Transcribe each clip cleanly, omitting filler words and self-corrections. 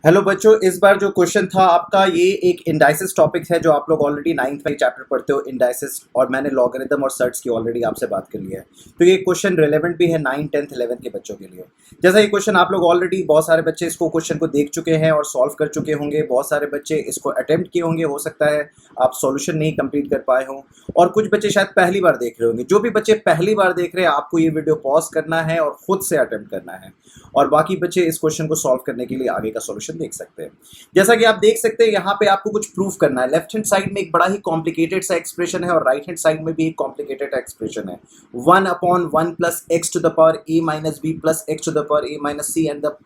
Hello बच्चों, इस बार जो क्वेश्चन था आपका ये एक इंडाइसिस टॉपिक है जो आप लोग ऑलरेडी 9th में चैप्टर पढ़ते हो इंडाइसिस, और मैंने लॉगरिथम और सर्ट्स की ऑलरेडी आपसे बात कर ली है। तो ये क्वेश्चन रिलेवेंट भी है 9th 10th 11th के बच्चों के लिए। जैसा ये क्वेश्चन आप लोग ऑलरेडी बहुत सारे बच्चे इसको क्वेश्चन को देख चुके हैं और सॉल्व कर चुके होंगे, बहुत सारे बच्चे इसको अटेम्प्ट किए होंगे, हो सकता है आप सॉल्यूशन नहीं कंप्लीट कर पाए हों, और कुछ बच्चे शायद पहली बार देख रहे होंगे। जो भी बच्चे पहली बार देख रहे हैं आपको ये वीडियो पॉज करना है और खुद से अटेम्प्ट करना है, और बाकी बच्चे इस क्वेश्चन को सॉल्व करने के लिए आगे का सॉल्यूशन देख सकते हैं। जैसा कि आप देख सकते हैं यहाँ पे आपको कुछ प्रूफ करना है। लेफ्ट हैंड साइड में एक बड़ा ही कॉम्प्लिकेटेड सा एक्सप्रेशन है और राइट हैंड साइड में भी एक कॉम्प्लिकेटेड एक्सप्रेशन है। 1/1 plus x to the power a minus b plus x to the power a minus c and the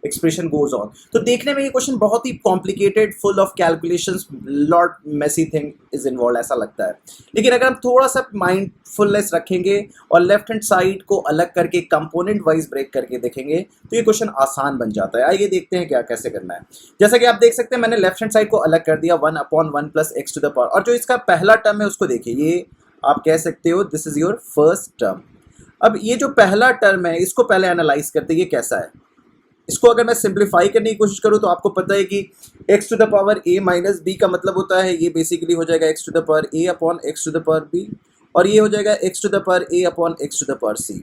expression goes on. तो देखने में ये क्वेश्चन बहुत ही complicated, full of calculations, lot messy thing is involve ऐसा लगता है। लेकिन अगर हम थोड़ा सा माइंडफुलनेस रखेंगे और लेफ्ट हैंड साइड को अलग करके कंपोनेंट वाइज ब्रेक करके देखेंगे तो ये क्वेश्चन आसान बन जाता है। आइए देखते हैं क्या कैसे करना है। जैसा कि आप देख सकते हैं मैंने लेफ्ट हैंड साइड को अलग कर दिया, 1/1 plus x to the power, और जो इसका पहला टर्म है उसको देखिए, ये आप कह सकते हो this is your first term. अब ये जो पहला टर्म है इसको पहले एनालाइज करते हैं ये कैसा है। इसको अगर मैं सिंप्लीफाई करने की कोशिश करूं तो आपको पता है कि x to the power a minus b का मतलब होता है ये बेसिकली हो जाएगा x to the power a upon x to the power b, और ये हो जाएगा x to the power a upon x to the power c।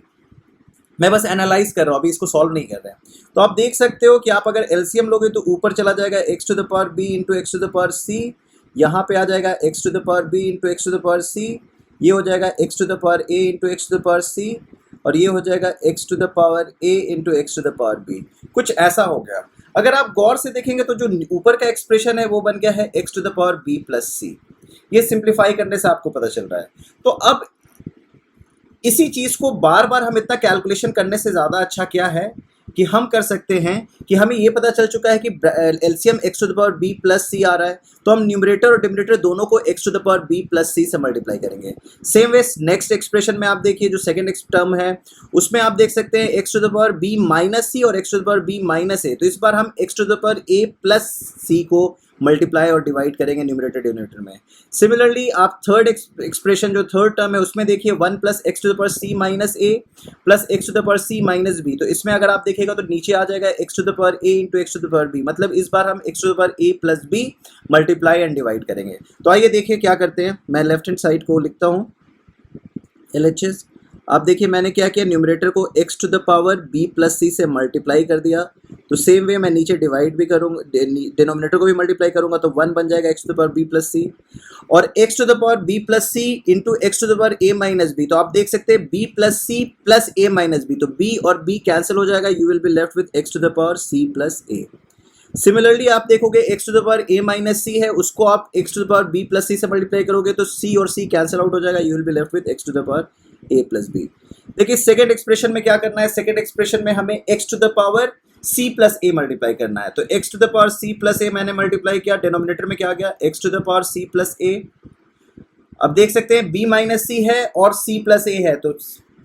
मैं बस एनालाइज कर रहा हूँ, अभी इसको सॉल्व नहीं कर रहे हैं। तो आप देख सकते हो कि आप अगर एलसीएम लोगे तो ऊपर चला जाएगा x to the power b into x to the power c, यहाँ पे आ जाएगा x to the power b into x to the power c, ये हो जाएगा x to the power a into x to the power c, और ये हो जाएगा x to the power a into x to the power b। कुछ ऐसा हो गया। अगर आप गौर से देखेंगे तो जो ऊपर का एक्सप्रेशन है वो बन गया है x to the power b plus c। ये सिंप्लीफाई करने से आपको पता चल रहा है। तो अब इसी चीज को बार बार हम इतना कैलकुलेशन करने से ज्यादा अच्छा क्या है कि हम कर सकते हैं कि हमें ये पता चल चुका है कि LCM x to the power b plus c आ रहा है, तो हम न्यूमरेटर और डिनोमिनेटर दोनों को x to the power b plus c से मल्टीप्लाई करेंगे। सेम वे नेक्स्ट एक्सप्रेशन में आप देखिए जो सेकंड टर्म है उसमें आप देख सकते हैं x to the power b minus c और x to the power b minus a, तो इस बार हम x to the power a plus c को मल्टीप्लाई और डिवाइड करेंगे न्यूमरेटर डिनोमिनेटर में। सिमिलरली आप थर्ड एक्सप्रेशन जो थर्ड टर्म है उसमें देखिए 1 plus x to the power c minus a plus x to the power c minus b, तो इसमें अगर आप देखिएगा तो नीचे आ जाएगा x to the power a into x to the power b, मतलब इस बार हम x to the power a plus b multiply and divide करेंगे। तो आइए देखिए क्या करते हैं। मैं लेफ्ट हैंड साइड को लिखता हूँ LHS। आप देखिए मैंने क्या किया, न्यूमरेटर को x to the power b plus c से मल्टीप्लाई कर दिया, तो सेम वे मैं नीचे डिवाइड भी करूँगा, डिनोमिनेटर को भी मल्टीप्लाई करूँगा तो 1 बन जाएगा x to the power b plus c, और x to the power b plus c into x to the power a minus b. तो आप देख सकते हैं b plus c plus a minus b, तो b और b कैंसिल हो जाएगा, you will be left with x to the power c plus a। Similarly आप देखोगे x to the power a minus c है, उसको आप x to the power b plus c से मल्टीप्लाई करोगे तो c और c कैंसिल आउट हो जाएगा, you will be left with x to the power a plus b. देखिए सेकेंड एक्सप्रेशन में क्या करना है, सेकेंड एक्सप्रेशन में हमें x to the power c plus a multiply करना है, तो x to the power c plus a मैंने मल्टीप्लाई किया, डिनोमिनेटर में क्या आ गया x to the power c plus a। अब देख सकते हैं b माइनस सी है और c प्लस a है, तो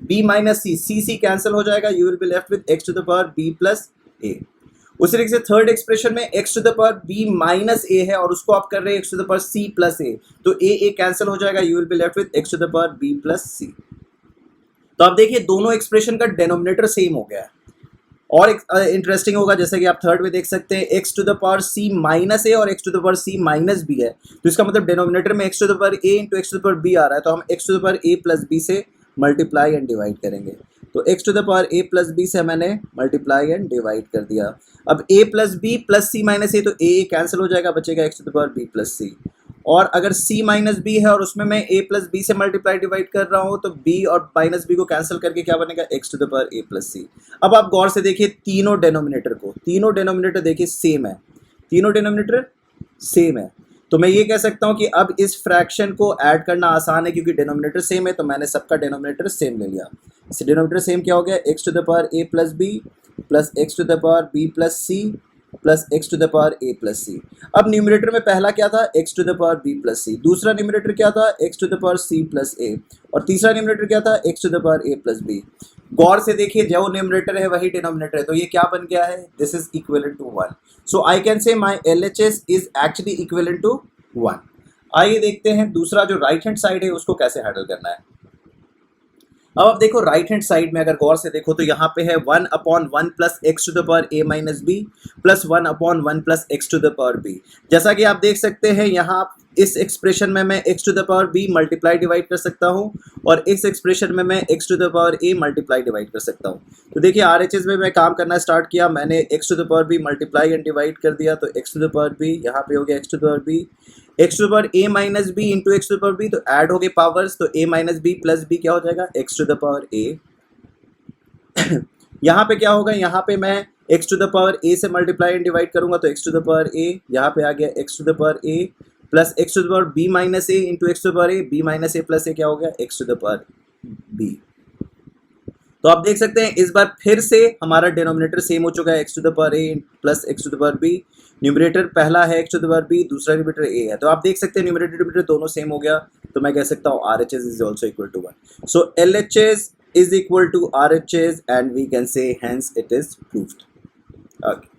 b minus c c cancel हो जाएगा, you will be left with x to the power b plus a। उसी तरीके से थर्ड एक्सप्रेशन में x to the power b minus a है और उसको आप कर रहे हैं x to the power c plus a, तो a कैंसिल हो जाएगा, you will be left with x to the power b plus c। तो आप देखिए दोनों एक्सप्रेशन का डेनोमिनेटर सेम हो गया है। और इंटरेस्टिंग होगा जैसे कि आप थर्ड में देख सकते हैं x to the power c minus a और x to the power c minus b है, तो इसका मतलब डेनोमिनेटर में x to the power a into x to the power b आ रहा है, तो हम x to the power a plus b से मल्टीप्लाई एंड डिवाइड करेंगे। तो x to the power a plus b से मैंने मल्टीप्लाई एंड डिवाइड कर दिया। अब a plus b plus c minus a, तो a कैंसिल हो जाएगा, बचेगा x to the power b plus c। और अगर c माइनस बी है और उसमें मैं a प्लस बी से मल्टीप्लाई डिवाइड कर रहा हूँ तो b और माइनस बी को कैंसिल करके क्या बनेगा x to the power a plus c. अब आप गौर से देखिए तीनों डेनोमिनेटर को, तीनों डेनोमिनेटर देखिए सेम है, तीनों डेनोमिनेटर सेम है, तो मैं ये कह सकता हूँ कि अब इस फ्रैक्शन को ऐड करना आसान है क्योंकि डेनोमिनेटर सेम है, तो मैंने सबका डेनोमिनेटर सेम ले लिया। इस डेनोमिनेटर सेम क्या हो गया, x to the power a plus b plus x to the power b plus c plus x to the power a plus c. अब न्यूमरेटर में पहला क्या था x to the power b plus c, दूसरा numerator क्या था x to the power c plus a, और तीसरा न्यूमरेटर क्या था x to the power a plus b। गौर से देखिए जो न्यूमरेटर है वही डिनोमिनेटर है, तो ये क्या बन गया है, this is equivalent to 1, so I can say my LHS is actually equivalent to 1। आइए देखते हैं दूसरा जो राइट हैंड साइड है उसको कैसे हैंडल करना है। अब आप देखो राइट हैंड साइड में अगर गौर से देखो तो यहाँ पे है 1/1 plus x to the power a minus b plus 1/1 plus x to the power b। जैसा कि आप देख सकते हैं यहाँ इस एक्सप्रेशन में मैं x to the power b multiply divide कर सकता हूँ और इस एक्सप्रेशन में मैं x to the power a multiply divide कर सकता हूँ। तो देखिए RHS में मैं काम करना स्टार्ट किया, मैंने x to the power b multiply and divide कर दिया, तो x to the power b यहाँ पे हो गया x to the power b, x to the power a minus b into x to the power b, तो add हो गए पावर्स, तो a minus b plus b क्या हो जाएगा x to the power a। यहाँ पे क्या होगा, यहाँ पे मैं x to the power a से मल्टीप्लाई एंड डिवाइड करूंगा तो x to the power a, यहाँ पे आ गया x to the power a plus x to the power b minus a into x to the power a, b minus a plus a क्या हो गया x to the power b। तो आप देख सकते हैं इस बार फिर से हमारा डिनोमिनेटर सेम हो चुका है x to the power a plus x to the power b। Numerator पहला है x to the power b, दूसरा न्यूमरेटर a है, तो आप देख सकते हैं न्यूमरेटर डिनोमिनेटर दोनों सेम हो गया, तो मैं कह सकता हूँ RHS is also equal to 1। So LHS is equal to RHS and we can say hence it is proved. Okay.